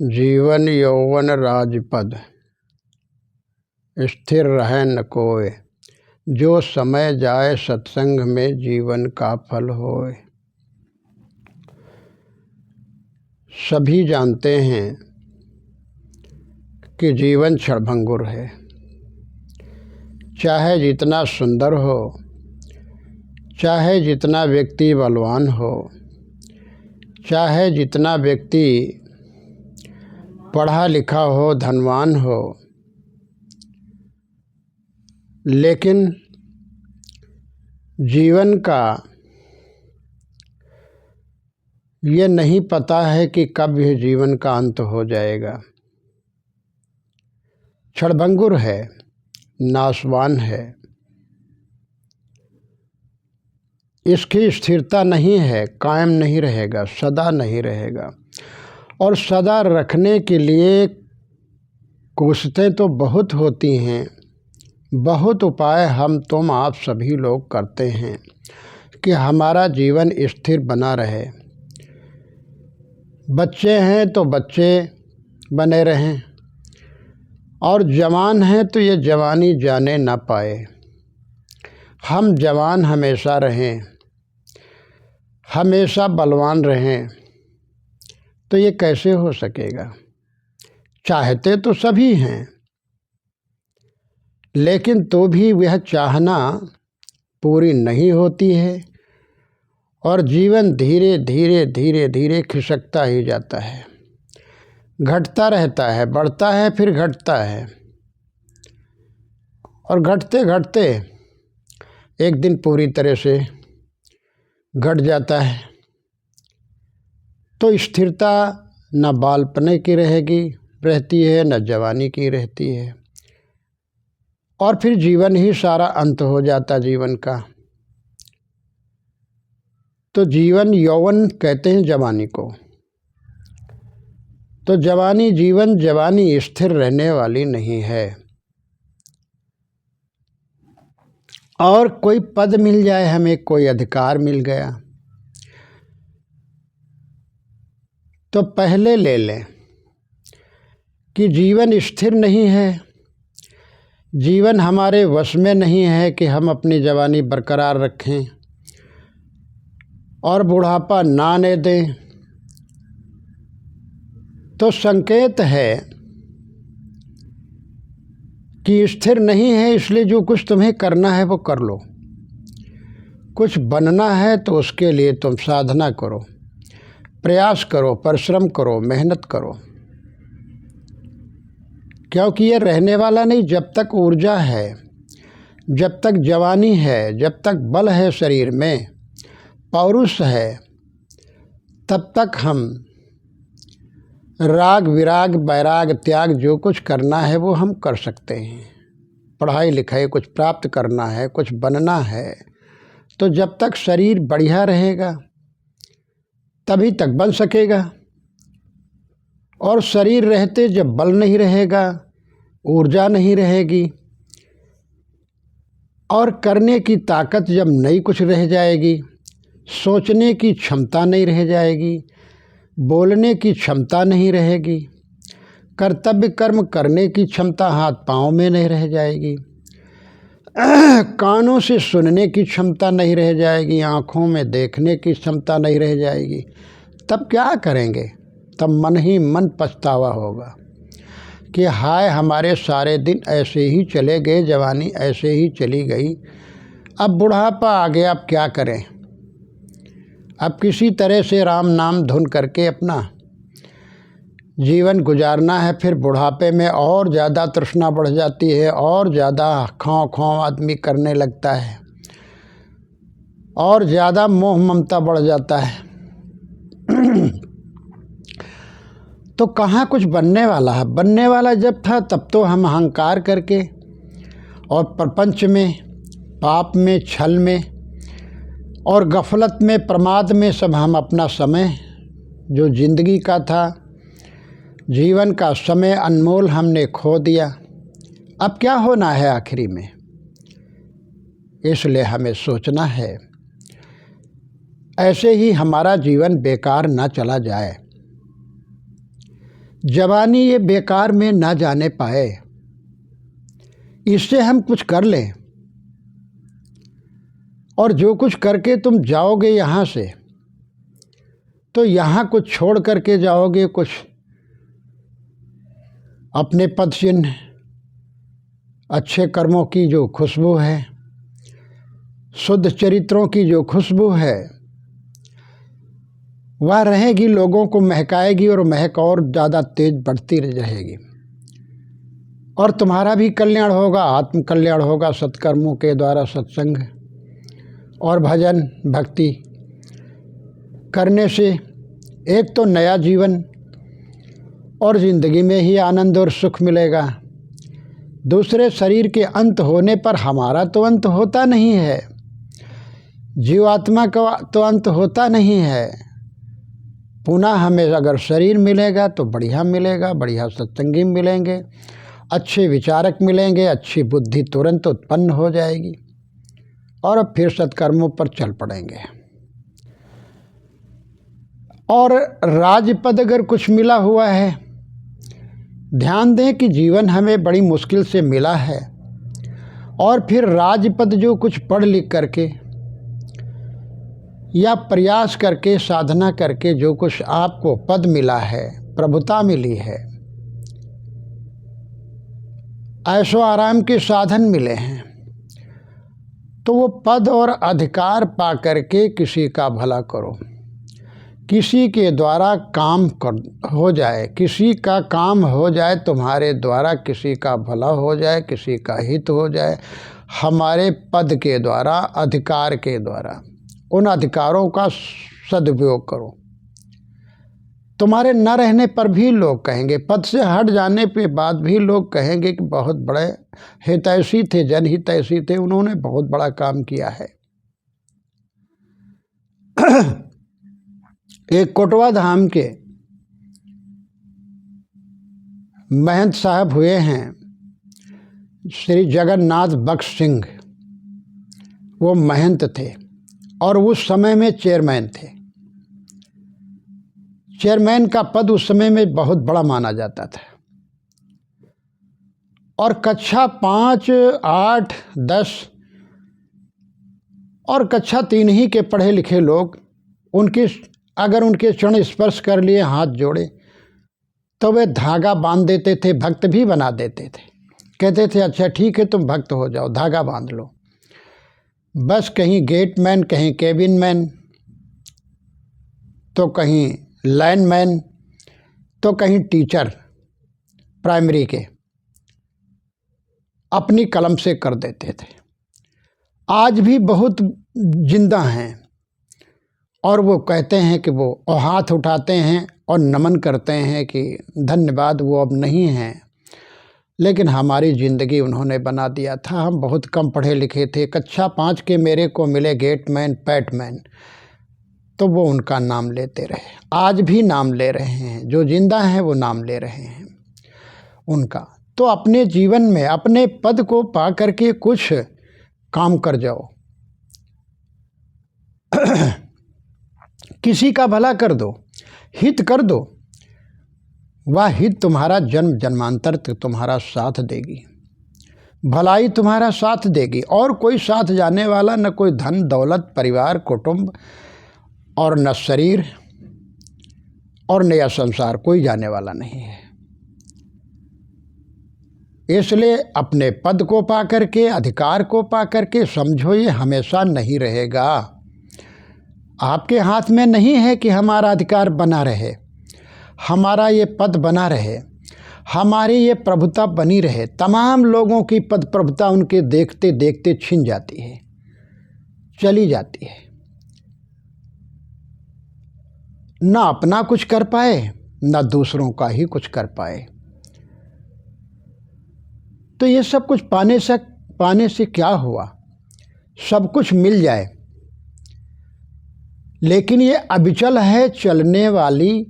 जीवन यौवन राजपद स्थिर रहे न कोय। जो समय जाए सत्संग में जीवन का फल होए। सभी जानते हैं कि जीवन क्षणभंगुर है। चाहे जितना सुंदर हो, चाहे जितना व्यक्ति बलवान हो, चाहे जितना व्यक्ति पढ़ा लिखा हो, धनवान हो, लेकिन जीवन का ये नहीं पता है कि कब यह जीवन का अंत हो जाएगा। क्षणभंगुर है, नाशवान है, इसकी स्थिरता नहीं है, कायम नहीं रहेगा, सदा नहीं रहेगा। और सदा रखने के लिए कोशिशें तो बहुत होती हैं, बहुत उपाय हम तुम आप सभी लोग करते हैं कि हमारा जीवन स्थिर बना रहे। बच्चे हैं तो बच्चे बने रहें, और जवान हैं तो ये जवानी जाने ना पाए। हम जवान हमेशा रहें, हमेशा बलवान रहें, तो ये कैसे हो सकेगा। चाहते तो सभी हैं, लेकिन तो भी वह चाहना पूरी नहीं होती है, और जीवन धीरे धीरे धीरे धीरे खिसकता ही जाता है, घटता रहता है, बढ़ता है फिर घटता है, और घटते घटते एक दिन पूरी तरह से घट जाता है। तो स्थिरता न बालपने की रहती है, न जवानी की रहती है, और फिर जीवन ही सारा अंत हो जाता जीवन का। तो जीवन यौवन कहते हैं जवानी को। तो जवानी स्थिर रहने वाली नहीं है। और कोई पद मिल जाए हमें, कोई अधिकार मिल गया, तो पहले ले लें कि जीवन स्थिर नहीं है, जीवन हमारे वश में नहीं है कि हम अपनी जवानी बरकरार रखें और बुढ़ापा ना आने दें। तो संकेत है कि स्थिर नहीं है, इसलिए जो कुछ तुम्हें करना है वो कर लो। कुछ बनना है तो उसके लिए तुम साधना करो, प्रयास करो, परिश्रम करो, मेहनत करो, क्योंकि ये रहने वाला नहीं। जब तक ऊर्जा है, जब तक जवानी है, जब तक बल है शरीर में, पौरुष है, तब तक हम राग विराग वैराग त्याग जो कुछ करना है वो हम कर सकते हैं। पढ़ाई लिखाई कुछ प्राप्त करना है, कुछ बनना है, तो जब तक शरीर बढ़िया रहेगा तभी तक बन सकेगा। और शरीर रहते जब बल नहीं रहेगा, ऊर्जा नहीं रहेगी, और करने की ताकत जब नहीं कुछ रह जाएगी, सोचने की क्षमता नहीं रह जाएगी, बोलने की क्षमता नहीं रहेगी, कर्तव्य कर्म करने की क्षमता हाथ पाँव में नहीं रह जाएगी, कानों से सुनने की क्षमता नहीं रह जाएगी, आँखों में देखने की क्षमता नहीं रह जाएगी, तब क्या करेंगे। तब मन ही मन पछतावा होगा कि हाय हमारे सारे दिन ऐसे ही चले गए, जवानी ऐसे ही चली गई, अब बुढ़ापा आ गया, अब क्या करें। अब किसी तरह से राम नाम धुन करके अपना जीवन गुजारना है। फिर बुढ़ापे में और ज़्यादा तृष्णा बढ़ जाती है, और ज़्यादा खाँव खाँव आदमी करने लगता है, और ज़्यादा मोह ममता बढ़ जाता है। तो कहाँ कुछ बनने वाला है। बनने वाला जब था तब तो हम अहंकार करके और प्रपंच में, पाप में, छल में और गफलत में, प्रमाद में सब हम अपना समय जो जिंदगी का था, जीवन का समय अनमोल हमने खो दिया। अब क्या होना है आखिरी में, इसलिए हमें सोचना है ऐसे ही हमारा जीवन बेकार ना चला जाए। जवानी ये बेकार में ना जाने पाए, इससे हम कुछ कर लें। और जो कुछ करके तुम जाओगे यहाँ से, तो यहाँ कुछ छोड़ करके जाओगे, कुछ अपने पद चिन्ह, अच्छे कर्मों की जो खुशबू है, शुद्ध चरित्रों की जो खुशबू है, वह रहेगी, लोगों को महकाएगी और महक और ज़्यादा तेज बढ़ती रहेगी। और तुम्हारा भी कल्याण होगा, आत्म कल्याण होगा सत्कर्मों के द्वारा, सत्संग और भजन भक्ति करने से। एक तो नया जीवन और ज़िंदगी में ही आनंद और सुख मिलेगा। दूसरे, शरीर के अंत होने पर हमारा तो अंत होता नहीं है, जीवात्मा का तो अंत होता नहीं है। पुनः हमें अगर शरीर मिलेगा तो बढ़िया मिलेगा, बढ़िया सत्संगी मिलेंगे, अच्छे विचारक मिलेंगे, अच्छी बुद्धि तुरंत उत्पन्न हो जाएगी और अब फिर सत्कर्मों पर चल पड़ेंगे। और राजपद अगर कुछ मिला हुआ है, ध्यान दें कि जीवन हमें बड़ी मुश्किल से मिला है, और फिर राजपद जो कुछ पढ़ लिख करके या प्रयास करके, साधना करके जो कुछ आपको पद मिला है, प्रभुता मिली है, ऐशो आराम के साधन मिले हैं, तो वो पद और अधिकार पा करके किसी का भला करो, किसी के द्वारा काम हो जाए, किसी का काम हो जाए तुम्हारे द्वारा, किसी का भला हो जाए, किसी का हित हो जाए, हमारे पद के द्वारा, अधिकार के द्वारा। उन अधिकारों का सदुपयोग करो। तुम्हारे न रहने पर भी लोग कहेंगे, पद से हट जाने पे बाद भी लोग कहेंगे कि बहुत बड़े हितैषी थे, जनहितैषी थे, उन्होंने बहुत बड़ा काम किया है। एक कोटवा धाम के महंत साहब हुए हैं श्री जगन्नाथ बख्श सिंह, वो महंत थे और उस समय में चेयरमैन थे। चेयरमैन का पद उस समय में बहुत बड़ा माना जाता था, और कक्षा 5, 8, 10 और कक्षा 3 ही के पढ़े लिखे लोग अगर उनके चरण स्पर्श कर लिए, हाथ जोड़े, तो वे धागा बांध देते थे, भक्त भी बना देते थे। कहते थे अच्छा ठीक है तुम भक्त हो जाओ, धागा बांध लो। बस कहीं गेटमैन, कहीं केबिन मैन, तो कहीं लाइनमैन, तो कहीं टीचर प्राइमरी के, अपनी कलम से कर देते थे। आज भी बहुत जिंदा हैं और वो कहते हैं कि वो हाथ उठाते हैं और नमन करते हैं कि धन्यवाद, वो अब नहीं हैं, लेकिन हमारी ज़िंदगी उन्होंने बना दिया था। हम बहुत कम पढ़े लिखे थे, कक्षा 5 के मेरे को मिले गेटमैन, पैटमैन, तो वो उनका नाम लेते रहे, आज भी नाम ले रहे हैं, जो जिंदा हैं वो नाम ले रहे हैं उनका। तो अपने जीवन में अपने पद को पा करके कुछ काम कर जाओ, किसी का भला कर दो, हित कर दो, वह हित तुम्हारा जन्म जन्मांतर तुम्हारा साथ देगी, भलाई तुम्हारा साथ देगी। और कोई साथ जाने वाला, न कोई धन दौलत, परिवार कुटुंब, और न शरीर और न यह संसार, कोई जाने वाला नहीं है। इसलिए अपने पद को पा करके, अधिकार को पा करके समझो ये हमेशा नहीं रहेगा। आपके हाथ में नहीं है कि हमारा अधिकार बना रहे, हमारा ये पद बना रहे, हमारी ये प्रभुता बनी रहे। तमाम लोगों की पद प्रभुता उनके देखते देखते छिन जाती है, चली जाती है, ना अपना कुछ कर पाए, ना दूसरों का ही कुछ कर पाए। तो ये सब कुछ पाने से क्या हुआ? सब कुछ मिल जाए, लेकिन ये अविचल है, चलने वाली,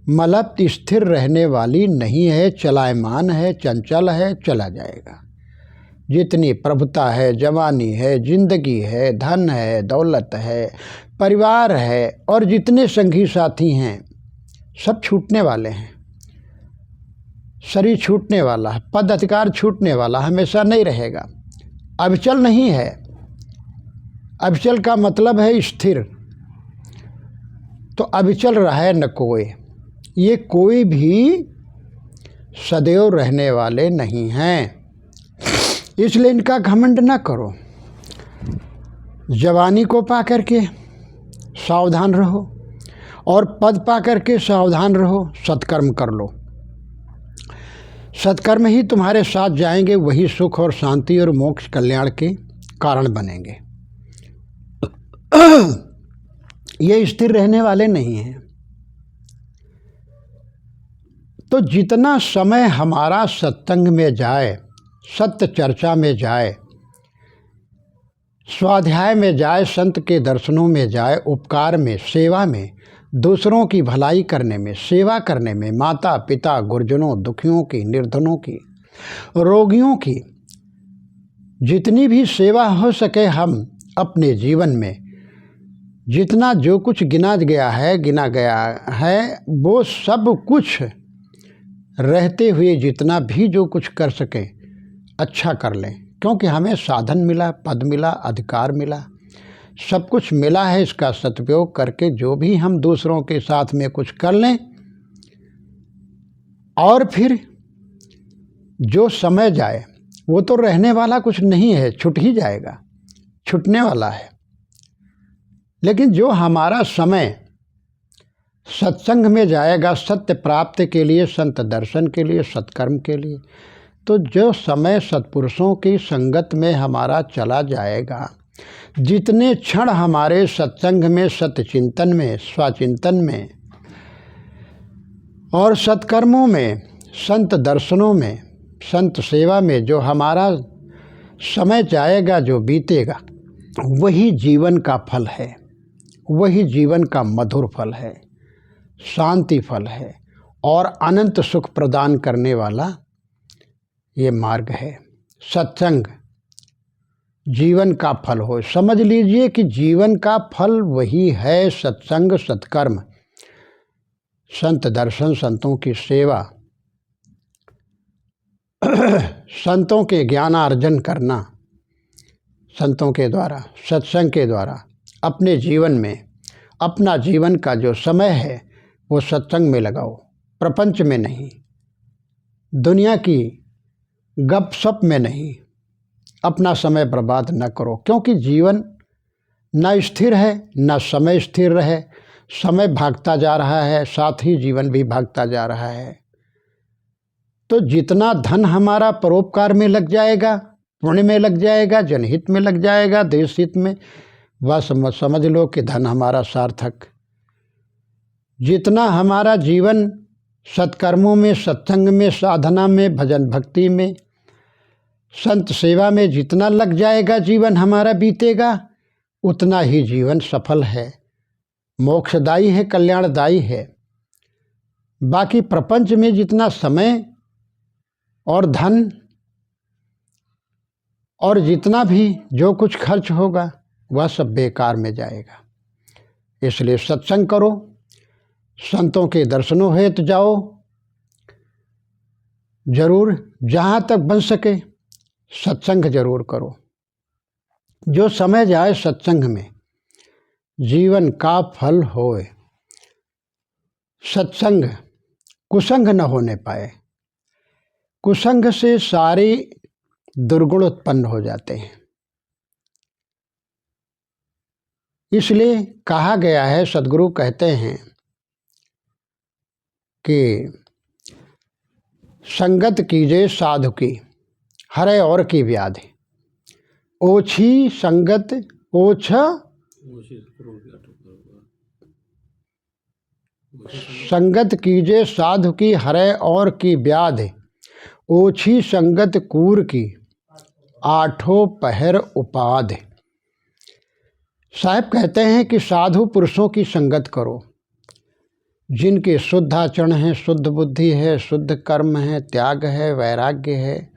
मतलब स्थिर रहने वाली नहीं है, चलायमान है, चंचल है, चला जाएगा। जितनी प्रभुता है, जवानी है, जिंदगी है, धन है, दौलत है, परिवार है, और जितने संगी साथी हैं सब छूटने वाले हैं। शरीर छूटने वाला है, पद अधिकार छूटने वाला, हमेशा नहीं रहेगा। अविचल नहीं है। अविचल का मतलब है स्थिर। तो अविचल रहे न कोई, ये कोई भी सदैव रहने वाले नहीं हैं, इसलिए इनका घमंड न करो। जवानी को पा करके सावधान रहो और पद पा करके सावधान रहो, सत्कर्म कर लो। सत्कर्म ही तुम्हारे साथ जाएंगे, वही सुख और शांति और मोक्ष कल्याण के कारण बनेंगे। ये स्थिर रहने वाले नहीं हैं। तो जितना समय हमारा सत्संग में जाए, सत्य चर्चा में जाए, स्वाध्याय में जाए, संत के दर्शनों में जाए, उपकार में, सेवा में, दूसरों की भलाई करने में, सेवा करने में, माता पिता गुरुजनों, दुखियों की, निर्धनों की, रोगियों की, जितनी भी सेवा हो सके हम अपने जीवन में, जितना जो कुछ गिना गया है वो सब कुछ रहते हुए जितना भी जो कुछ कर सकें अच्छा कर लें, क्योंकि हमें साधन मिला, पद मिला, अधिकार मिला, सब कुछ मिला है। इसका सदुपयोग करके जो भी हम दूसरों के साथ में कुछ कर लें, और फिर जो समय जाए वो तो रहने वाला कुछ नहीं है, छूट ही जाएगा, छूटने वाला है। लेकिन जो हमारा समय सत्संग में जाएगा, सत्य प्राप्ति के लिए, संत दर्शन के लिए, सत्कर्म के लिए, तो जो समय सत्पुरुषों की संगत में हमारा चला जाएगा, जितने क्षण हमारे सत्संग में, सत्य चिंतन में, स्वाचिंतन में और सत्कर्मों में, संत दर्शनों में, संत सेवा में जो हमारा समय जाएगा, जो बीतेगा, वही जीवन का फल है, वही जीवन का मधुर फल है, शांति फल है और अनंत सुख प्रदान करने वाला ये मार्ग है। सत्संग जीवन का फल हो, समझ लीजिए कि जीवन का फल वही है, सत्संग, सत्कर्म, संत दर्शन, संतों की सेवा, संतों के ज्ञानार्जन करना, संतों के द्वारा, सत्संग के द्वारा अपने जीवन में, अपना जीवन का जो समय है वो सत्संग में लगाओ, प्रपंच में नहीं, दुनिया की गपशप में नहीं, अपना समय बर्बाद न करो, क्योंकि जीवन न स्थिर है, न समय स्थिर रहे, समय भागता जा रहा है, साथ ही जीवन भी भागता जा रहा है। तो जितना धन हमारा परोपकार में लग जाएगा, पुण्य में लग जाएगा, जनहित में लग जाएगा, देश हित में, वह समझ लो कि धन हमारा सार्थक। जितना हमारा जीवन सत्कर्मों में, सत्संग में, साधना में, भजन भक्ति में, संत सेवा में जितना लग जाएगा, जीवन हमारा बीतेगा, उतना ही जीवन सफल है, मोक्षदायी है, कल्याणदायी है। बाकी प्रपंच में जितना समय और धन और जितना भी जो कुछ खर्च होगा वह सब बेकार में जाएगा। इसलिए सत्संग करो, संतों के दर्शनों हेतु जाओ, जरूर जहाँ तक बन सके सत्संग जरूर करो। जो समय जाए सत्संग में, जीवन का फल होए। सत्संग कुसंग न होने पाए, कुसंग से सारे दुर्गुण उत्पन्न हो जाते हैं। इसलिए कहा गया है, सद्गुरु कहते हैं कि संगत कीजिए साधु की, हरे और की व्याधि, ओछी संगत ओछा, संगत कीजिए साधु की, हरे और की व्याधि, ओछी संगत कूर की, आठों पहर उपाधि। साहब कहते हैं कि साधु पुरुषों की संगत करो, जिनके शुद्ध आचरण है, शुद्ध बुद्धि है, शुद्ध कर्म है, त्याग है, वैराग्य है,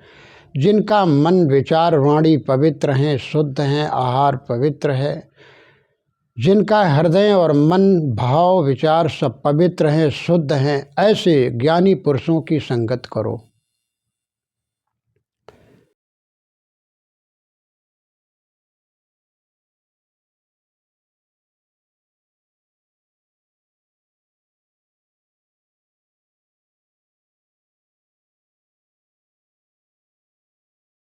जिनका मन विचार वाणी पवित्र हैं, शुद्ध हैं, आहार पवित्र है, जिनका हृदय और मन भाव विचार सब पवित्र हैं, शुद्ध हैं, ऐसे ज्ञानी पुरुषों की संगत करो।